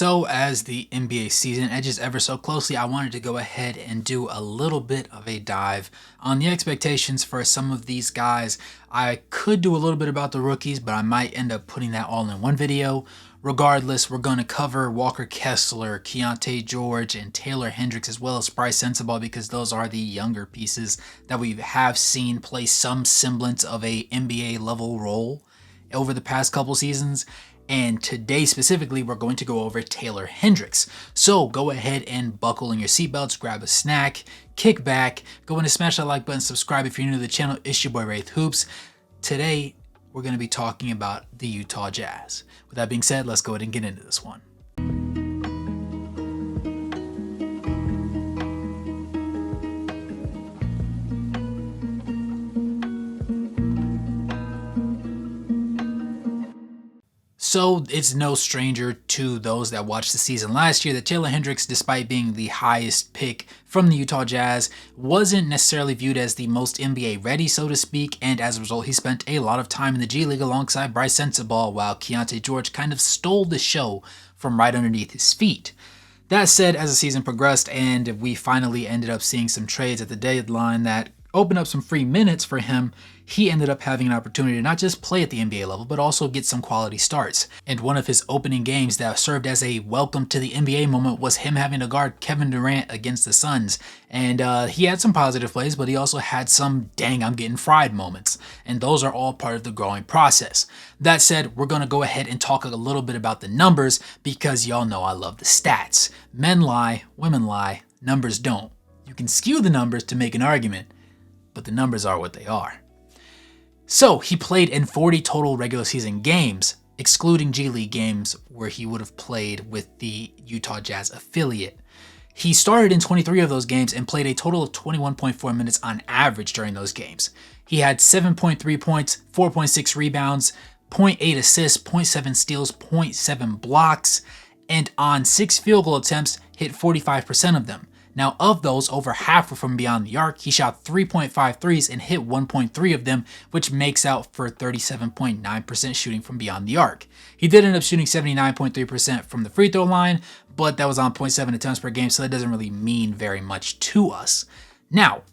So as the NBA season edges ever so closely, I wanted to go ahead and do a little bit of a dive on the expectations for some of these guys. I could do a little bit about the rookies, but I might end up putting that all in one video. Regardless, we're going to cover Walker Kessler, Keontae George, and Taylor Hendricks, as well as Bryce Sensabaugh, because those are the younger pieces that we have seen play some semblance of a NBA level role over the past couple seasons. And today specifically, we're going to go over Taylor Hendricks. So go ahead and buckle in your seatbelts, grab a snack, kick back, go in and smash that like button, subscribe if you're new to the channel. It's your boy Wraith Hoops. Today, we're going to be talking about the Utah Jazz. With that being said, let's go ahead and get into this one. So it's no stranger to those that watched the season last year that Taylor Hendricks, despite being the highest pick from the Utah Jazz, wasn't necessarily viewed as the most NBA ready, so to speak, and as a result, he spent a lot of time in the G League alongside Bryce Sensabaugh, while Keontae George kind of stole the show from right underneath his feet. That said, as the season progressed and we finally ended up seeing some trades at the deadline that opened up some free minutes for him, he ended up having an opportunity to not just play at the NBA level, but also get some quality starts. And one of his opening games that served as a welcome to the NBA moment was him having to guard Kevin Durant against the Suns. And he had some positive plays, but he also had some dang I'm getting fried moments. And those are all part of the growing process. That said, we're going to go ahead and talk a little bit about the numbers because y'all know I love the stats. Men lie, women lie, numbers don't. You can skew the numbers to make an argument, but the numbers are what they are. So he played in 40 total regular season games, excluding G League games where he would have played with the Utah Jazz affiliate. He started in 23 of those games and played a total of 21.4 minutes on average during those games. He had 7.3 points, 4.6 rebounds, 0.8 assists, 0.7 steals, 0.7 blocks, and on 6 field goal attempts, hit 45% of them. Now, of those, over half were from beyond the arc. He shot 3.5 threes and hit 1.3 of them, which makes out for 37.9% shooting from beyond the arc. He did end up shooting 79.3% from the free throw line, but that was on 0.7 attempts per game, so that doesn't really mean very much to us. Now,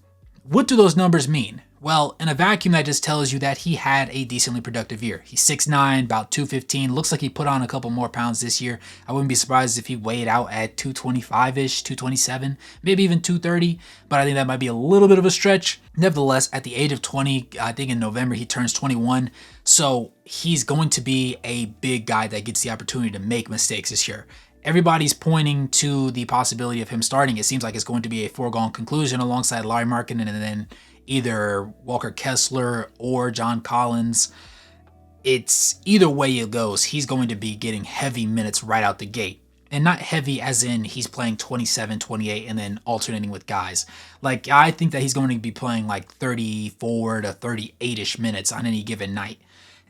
what do those numbers mean? Well, in a vacuum, that just tells you that he had a decently productive year. He's 6'9", about 215. Looks like he put on a couple more pounds this year. I wouldn't be surprised if he weighed out at 225-ish, 227, maybe even 230, but I think that might be a little bit of a stretch. Nevertheless, at the age of 20, I think in November he turns 21, so he's going to be a big guy that gets the opportunity to make mistakes this year. Everybody's pointing to the possibility of him starting. It seems like it's going to be a foregone conclusion alongside Larry Markkinen and then either Walker Kessler or John Collins. It's either way it goes, he's going to be getting heavy minutes right out the gate. And not heavy as in he's playing 27, 28 and then alternating with guys. Like, I think that he's going to be playing like 34 to 38-ish minutes on any given night.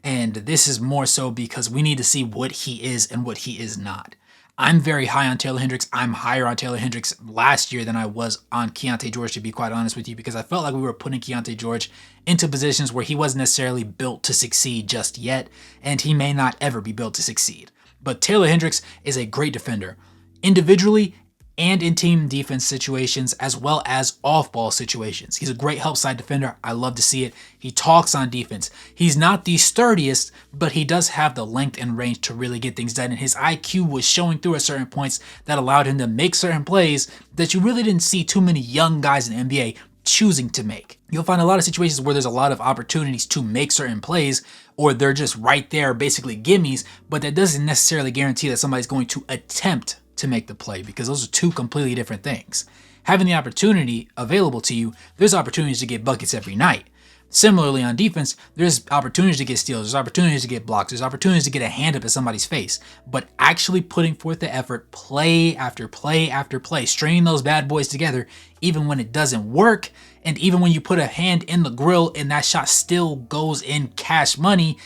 And this is more so because we need to see what he is and what he is not. I'm very high on Taylor Hendricks. I'm higher on Taylor Hendricks last year than I was on Keontae George, to be quite honest with you, because I felt like we were putting Keontae George into positions where he wasn't necessarily built to succeed just yet, and he may not ever be built to succeed. But Taylor Hendricks is a great defender, individually and in team defense situations, as well as off-ball situations. He's a great help side defender. I love to see it. He talks on defense. He's not the sturdiest, but he does have the length and range to really get things done, and his IQ was showing through at certain points that allowed him to make certain plays that you really didn't see too many young guys in the NBA choosing to make. You'll find a lot of situations where there's a lot of opportunities to make certain plays, or they're just right there, basically gimmies, but that doesn't necessarily guarantee that somebody's going to attempt to make the play, because those are two completely different things. Having the opportunity available to you, there's opportunities to get buckets every night. Similarly, on defense, there's opportunities to get steals, there's opportunities to get blocks, there's opportunities to get a hand up at somebody's face. But actually putting forth the effort, play after play after play, stringing those bad boys together, even when it doesn't work, and even when you put a hand in the grill and that shot still goes in cash money,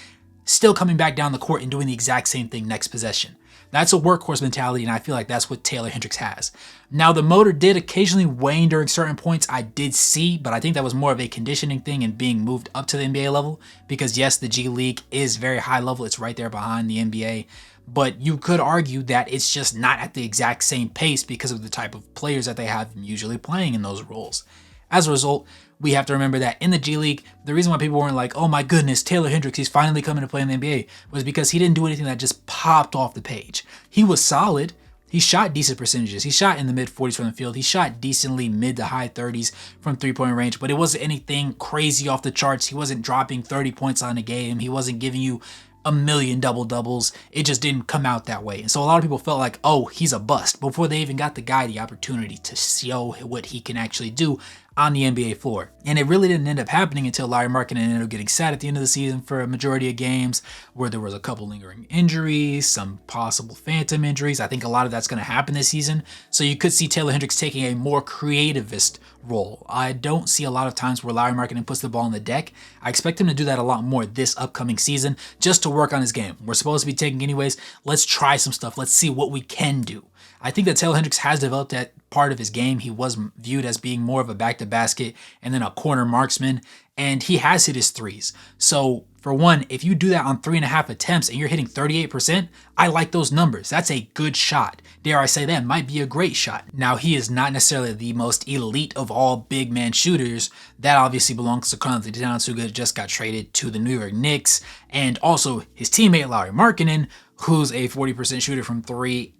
still coming back down the court and doing the exact same thing next possession. That's a workhorse mentality, and I feel like that's what Taylor Hendricks has. Now, the motor did occasionally wane during certain points, I did see, but I think that was more of a conditioning thing and being moved up to the NBA level, because yes, the G League is very high level. It's right there behind the NBA. but you could argue that it's just not at the exact same pace because of the type of players that they have usually playing in those roles. As a result, we have to remember that in the G League, the reason why people weren't like, oh my goodness, Taylor Hendricks, he's finally coming to play in the NBA, was because he didn't do anything that just popped off the page. He was solid. He shot decent percentages. He shot in the mid 40s from the field. He shot decently mid to high 30s from three-point range, but it wasn't anything crazy off the charts. He wasn't dropping 30 points on a game. He wasn't giving you a million double-doubles. It just didn't come out that way. And so a lot of people felt like, oh, he's a bust, before they even got the guy the opportunity to show what he can actually do on the NBA floor. And it really didn't end up happening until Lauri Markkanen ended up getting sat at the end of the season for a majority of games, where there was a couple lingering injuries, some possible phantom injuries. I think a lot of that's going to happen this season. So you could see Taylor Hendricks taking a more creativist role. I don't see a lot of times where Lauri Markkanen puts the ball on the deck. I expect him to do that a lot more this upcoming season, just to work on his game. We're supposed to be taking anyways. Let's try some stuff. Let's see what we can do. I think that Taylor Hendricks has developed that part of his game. He was viewed as being more of a back-to-basket and then a corner marksman, and he has hit his threes. So for one, if you do that on 3.5 attempts and you're hitting 38%, I like those numbers. That's a good shot. Dare I say that might be a great shot. Now, he is not necessarily the most elite of all big man shooters. That obviously belongs to Karl Towns, who just got traded to the New York Knicks, and also his teammate Lauri Markkanen, who's a 40% shooter from three.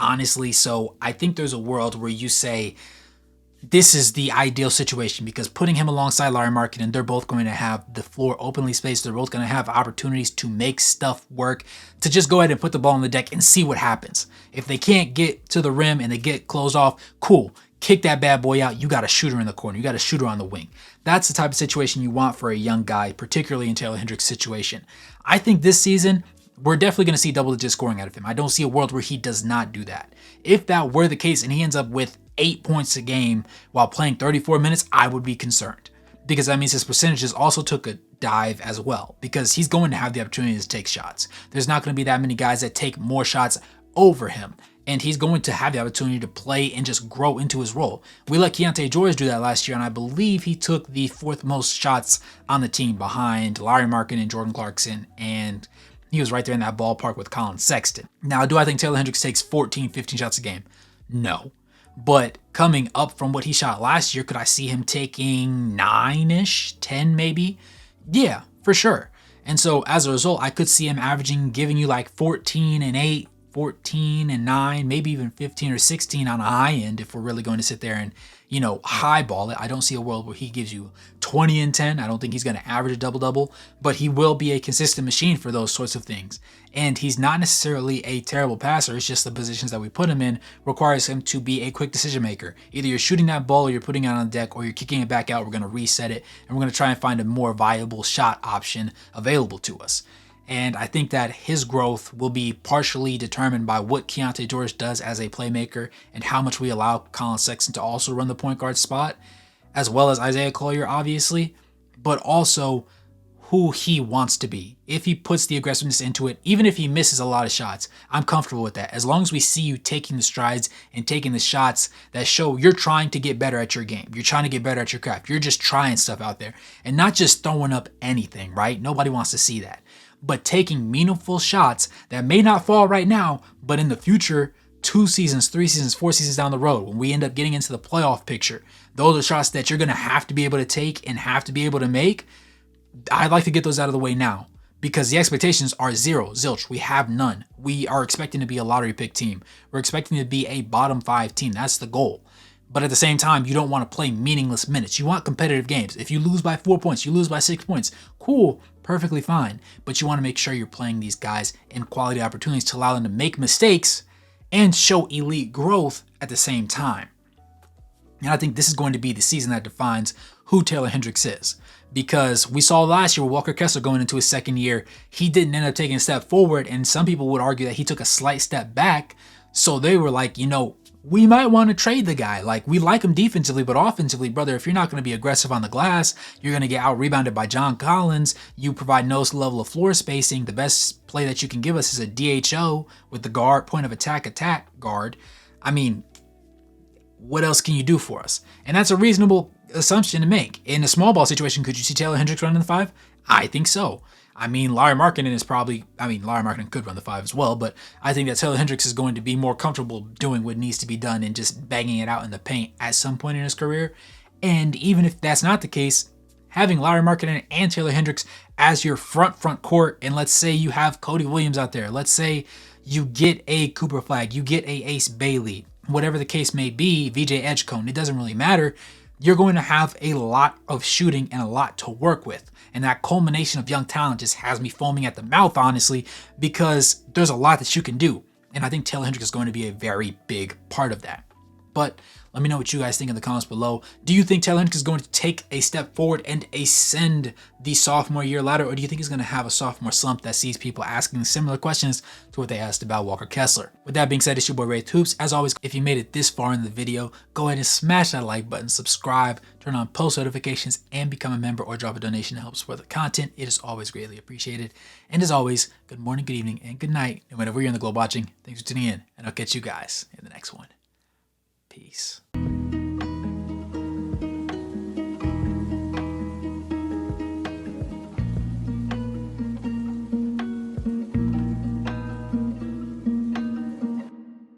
Honestly, so I think there's a world where you say this is the ideal situation, because putting him alongside Lauri Markkanen, they're both going to have the floor openly spaced. They're both going to have opportunities to make stuff work, to just go ahead and put the ball on the deck and see what happens. If they can't get to the rim and they get closed off, cool. Kick that bad boy out. You got a shooter in the corner. You got a shooter on the wing. That's the type of situation you want for a young guy, particularly in Taylor Hendricks' situation. I think this season, we're definitely going to see double-digit scoring out of him. I don't see a world where he does not do that. If that were the case and he ends up with 8 points a game while playing 34 minutes, I would be concerned, because that means his percentages also took a dive as well, because he's going to have the opportunity to take shots. There's not going to be that many guys that take more shots over him, and he's going to have the opportunity to play and just grow into his role. We let Keyonte George do that last year, and I believe he took the 4th most shots on the team behind Lauri Markkanen and Jordan Clarkson, and he was right there in that ballpark with Colin Sexton. Now, do I think Taylor Hendricks takes 14, 15 shots a game? No. But coming up from what he shot last year, could I see him taking 9-ish, 10 maybe? Yeah, for sure. And so as a result, I could see him averaging, giving you like 14 and 8, 14 and 9, maybe even 15 or 16 on a high end if we're really going to sit there and, highball it. I don't see a world where he gives you 20 and 10. I don't think he's going to average a double-double, but he will be a consistent machine for those sorts of things. And he's not necessarily a terrible passer. It's just the positions that we put him in requires him to be a quick decision maker. Either you're shooting that ball or you're putting it on the deck, or you're kicking it back out. We're going to reset it, and we're going to try and find a more viable shot option available to us. And I think that his growth will be partially determined by what Keyonte George does as a playmaker and how much we allow Colin Sexton to also run the point guard spot, as well as Isaiah Collier, obviously, but also who he wants to be. If he puts the aggressiveness into it, even if he misses a lot of shots, I'm comfortable with that. As long as we see you taking the strides and taking the shots that show you're trying to get better at your game. You're trying to get better at your craft. You're just trying stuff out there and not just throwing up anything, right? Nobody wants to see that. But taking meaningful shots that may not fall right now, but in the future, 2 seasons, 3 seasons, 4 seasons down the road, when we end up getting into the playoff picture, those are shots that you're going to have to be able to take and have to be able to make. I'd like to get those out of the way now, because the expectations are zero, zilch. We have none. We are expecting to be a lottery pick team. We're expecting to be a bottom 5 team. That's the goal. But at the same time, you don't want to play meaningless minutes. You want competitive games. If you lose by 4 points, you lose by 6 points, cool, perfectly fine. But you want to make sure you're playing these guys in quality opportunities to allow them to make mistakes and show elite growth at the same time. And I think this is going to be the season that defines who Taylor Hendricks is. Because we saw last year with Walker Kessler going into his second year, he didn't end up taking a step forward, and some people would argue that he took a slight step back. So they were like, we might want to trade the guy. Like, we like him defensively, but offensively, brother, if you're not going to be aggressive on the glass, you're going to get out-rebounded by John Collins. You provide no level of floor spacing. The best play that you can give us is a DHO with the guard, point of attack guard. I mean, what else can you do for us? And that's a reasonable assumption to make. In a small ball situation, could you see Taylor Hendricks running the 5? I think so. I mean, Larry Markkinen is probably, Larry Markkinen could run the 5 as well, but I think that Taylor Hendricks is going to be more comfortable doing what needs to be done and just banging it out in the paint at some point in his career. And even if that's not the case, having Larry Markkinen and Taylor Hendricks as your front court, and let's say you have Cody Williams out there, let's say you get a Cooper Flag, you get a Ace Bailey, whatever the case may be, VJ Edgecombe, it doesn't really matter. You're going to have a lot of shooting and a lot to work with. And that culmination of young talent just has me foaming at the mouth, honestly, because there's a lot that you can do. And I think Taylor Hendricks is going to be a very big part of that. But let me know what you guys think in the comments below. Do you think Taylor Hendricks is going to take a step forward and ascend the sophomore year ladder? Or do you think he's going to have a sophomore slump that sees people asking similar questions to what they asked about Walker Kessler? With that being said, it's your boy Ray Hoops. As always, if you made it this far in the video, go ahead and smash that like button, subscribe, turn on post notifications, and become a member or drop a donation to help support the content. It is always greatly appreciated. And as always, good morning, good evening, and good night. And whenever you're in the globe watching, thanks for tuning in, and I'll catch you guys in the next one. Peace.